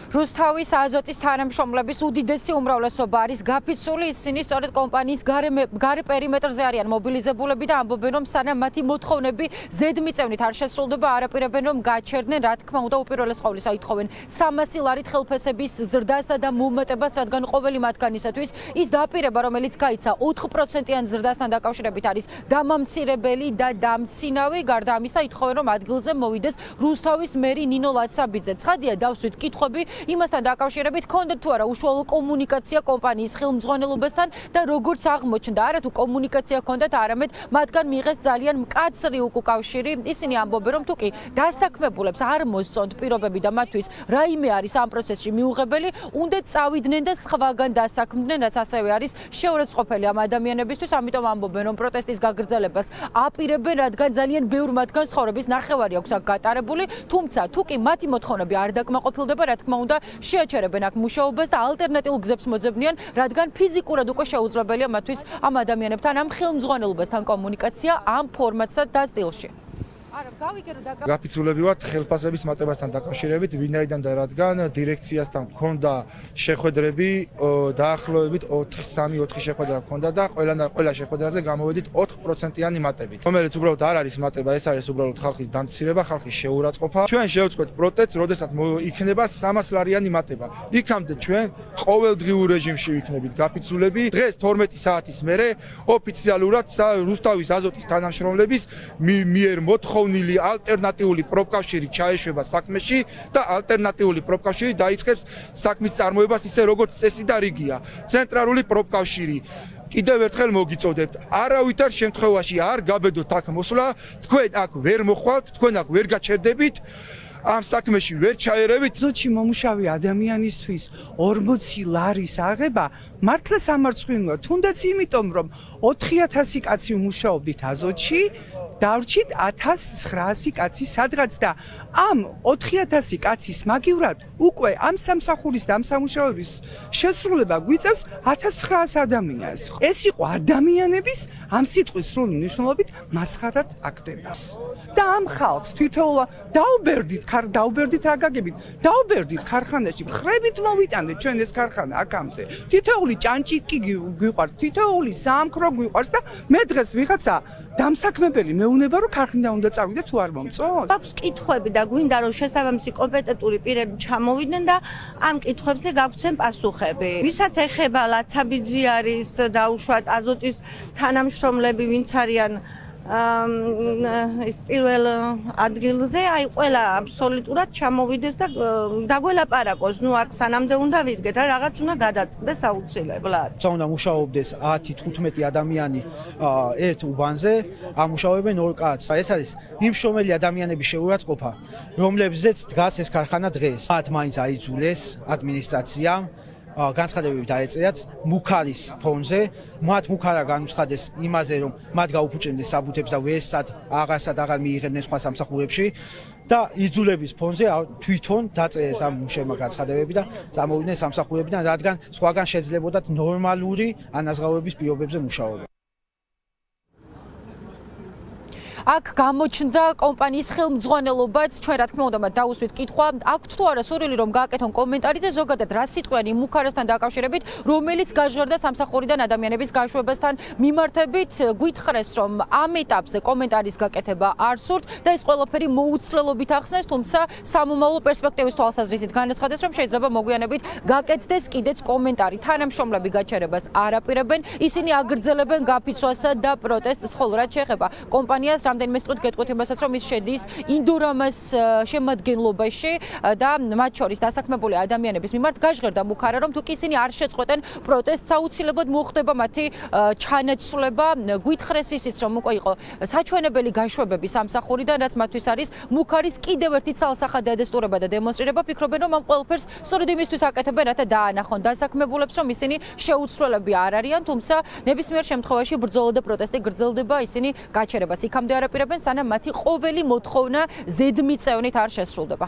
რუსთავის აზოტის თანამშრომლების უდიდესი უმრავლესობა არის გაფიცული, ისინი სწორედ კომპანიის გარე პერიმეტრზე არიან მობილიზებულები და ამბობენ, რომ სანამ მათი მოთხოვნები ზედმიწევნით არ შესრულდება, არაპირებენ, რომ გაჩერდნენ, რა თქმა უნდა, უპირველეს ყოვლისა ითხოვენ 300 ლარით ხელფასების ზრდასა და მომატებას, რადგან ყოველი მათგანისათვის ის დაპირება, რომელიც გაიცა 4%-იან ზრდასთან დაკავშირებით არის დამამცირებელი და დამცინავი. გარდა ამისა, ითხოვენ, რომ ადგილზე მოვიდეს რუსთავის მერი ნინო ლაცაბიძე. ცხადია, დავსვით კითხვები იმასთან დაკავშირებით, ჰქონდათ თუ არა უშუალო კომუნიკაცია კომპანიის ხელმძღვანელობასთან და როგორც აღმოჩნდა, არა თუ კომუნიკაცია ჰქონდათ, არამედ მათგან მიიღეს ძალიან მკაცრი უკავშირი. ისინი ამბობენ, რომ თუკი დასაქმებულებს არ მოსწონთ პირობები და მათთვის რაიმე არის ამ პროცესში მიუღებელი, უნდა წავიდნენ და სხვაგან დასაქმდნენ, რაც ასევე არის შეურაცხყოფელი ამ ადამიანებისთვის. ამიტომ ამბობენ, რომ პროტესტის გაგრძელებას აპირებენ, რადგან ძალიან ბევრ მათგან ცხოვრების ნახევარი აქვს აქ გატარებული, თუმცა თუკი მათი მოთხოვნები არ დაკმაყოფილდება, რა თქმა უნდა, შეაჩერებენ აქ მუშაობას და ალტერნატიულ გზებს მოძებნიან, რადგან ფიზიკურად უკვე შეუძლებელია მათთვის ამ ადამიანებთან, ამ ხელმძღვანელობასთან კომუნიკაცია ამ ფორმატსა და სტილში. გაფიცულები ვართ ხელფასების მატებასთან დაკავშირებით, ვინაიდან და რადგან დირექციასთან მქონდა შეხვედრები, დაახლოებით 3-4 შეხვედრა მქონდა და ყველა შეხვედრაზე გამოვედით 4%-იანი მატებით, რომელიც უბრალოდ არ არის მატება, ეს არის უბრალოდ ხალხის დამცირება, ხალხის შეურაცხყოფა. ჩვენ შევწყვეტ პროტესტს, როდესაც იქნება 300 ლარიანი მატება. იქამდე ჩვენ ყოველდღიურ რეჟიმში ვიქნებით გაფიცულები. დღეს 12 საათის მერე ოფიციალურად რუსთავის აზოტის თანამშრომლების მიერ მოთხოვნილი ალტერნატიული პროფკავშირი ჩაეშვება საქმეში და ალტერნატიული პროფკავშირი დაიწყებს საქმის წარმოებას ისე როგორც წესი და რიგია. ცენტრალური პროფკავშირი კიდევ ერთხელ მოგიწოდებთ, არავითარ შემთხვევაში არ გაბედოთ აქ მოსვლა, თქვენ აქ ვერ მოხვალთ, თქვენ აქ ვერ გაჩერდებით, ამ საქმეში ვერ ჩაერევით. აზოტში მომუშავე ადამიანისთვის 40 ლარის აღება მართლა სამარცხვინოა, თუნდაც იმიტომ, რომ 4000 კაცი მუშაობდით აზოტში, დავრჩით 1900 კაცი სადღაც და ამ 4000 კაცის მაგივრად უკვე ამ სამსახურის და ამ სამუშაოების შესრულება გვიწევს 1900 ადამიანს. ეს იყო ადამიანების ამ სიტყვის სრული მნიშვნელობით მასხარად აკდებას. და ამ ხალხს თითოეულად დაუბერდით რა გაგებით, დაუბერდით ქარხანაში, ხრებით მოვიტანეთ ჩვენ ეს ქარხანა აქამდე. თითოეული ჭანჭიკი გვიყვარს, თითოეული საამქრო გვიყვარს და მე დღეს ვიღაცა დამსაქმებელი მეუნება, რომ ქარხანა უნდა წავიდე თუ არ მომწონს. აქვს კითხვები და გვინდა რომ შესაბამისი კომპეტენტური პირები ჩამოვიდნენ და ამ კითხვებზე გაგვცენ პასუხები. ვისაც ეხება ლაცაბიძე არის დაუშვათ აზოტის თანამშრომლები, ვინც არიან ის პირველ ადგილზე, აი ყველა აბსოლუტურად ჩამოვიდეს და დაგველაპარაკოს. ნუ აქ სანამდე უნდა ვიდგეთ, რა რაღაც უნდა გადაწყდეს აუცილებლად. უნდა მუშაობდეს 10-15 ადამიანი ერთ უბანზე, ამუშავებენ 2 კაცს. ეს არის იმ შრომელი ადამიანების შეურაცხყოფა, რომლებზეც დგას ეს ქარხანა დღეს. მათ მაინც აიძულეს ადმინისტრაციამ განცხადებები დაეწერათ მუქარის ფონზე, მათ მუქარა განუცხადეს იმაზე, რომ მათ გაუფუჭებდნენ საბუთებს და ვერსად აღარ მიიღებდნენ სხვა სამსახურებში და იძულების ფონზე თვითონ დაწერეს ამ მუშებმა განცხადებები და წამოვიდნენ სამსახურებიდან, რადგან სხვაგან შეძლებოდათ ნორმალური ანაზღაურების პირობებზე მუშაობა. აქ გამოჩნდა კომპანიის ხელმძღვანელობაც, ჩვენ რა თქმა უნდა დაუსვით კითხვა, აქვთ თუ არა სურვილი რომ გააკეთონ კომენტარი და ზოგადად რა სიტყვიანი მუქარასთან დაკავშირებით, რომელიც გაჟღერდა სამსახურიდან ადამიანების გაშვებასთან მიმართებით, გვითხრეს რომ ამ ეტაპზე კომენტარის გაკეთება არ სურთ და ეს ყველაფერი მოუცლელობით ახსნეს, თუმცა სამომავლო პერსპექტივის თვალსაზრისით განაცხადეს, რომ შეიძლება მოგვიანებით გაკეთდეს კიდეც კომენტარი. თანამშრომლები გაჩერებას არ აპირებენ, ისინი აგრძელებენ გაფიცვასა და პროტესტს, ხოლო რაც შეეხება კომპანიას რამდენიმე სტუდ გეტყვით იმასაც, რომ ის შედის ინდურამას შემადგენლობაში და მათ შორის დასაქმებული ადამიანების მიმართ გაჟღერდა მუქარა, რომ თუკი ისინი არ შეწყვეტენ პროტესტს, აუცილებლად მოხდება მათი ჩანაცვლება. გვითხრეს ისიც, რომ უკვე იყო საჩვენებელი გაშვებები სამსახურიდან, რაც მათთვის არის მუქარის კიდევ ერთი ცალსახად დადესტურება და დემონსტრირება. ფიქრობენ, რომ ამ ყველაფერს სწორედ იმისთვის აკეთებენ, რათა დაანახონ დასაქმებულებს, რომ ისინი შეუცვლელები არ არიან, თუმცა ნებისმიერ შემთხვევაში ბრძოლა და პროტესტი გრძელდება, ისინი გაჩერებას იქამდე არაპირებენ, სანამ მათი ყოველი მოთხოვნა ზედმიწევნით არ შესრულდება.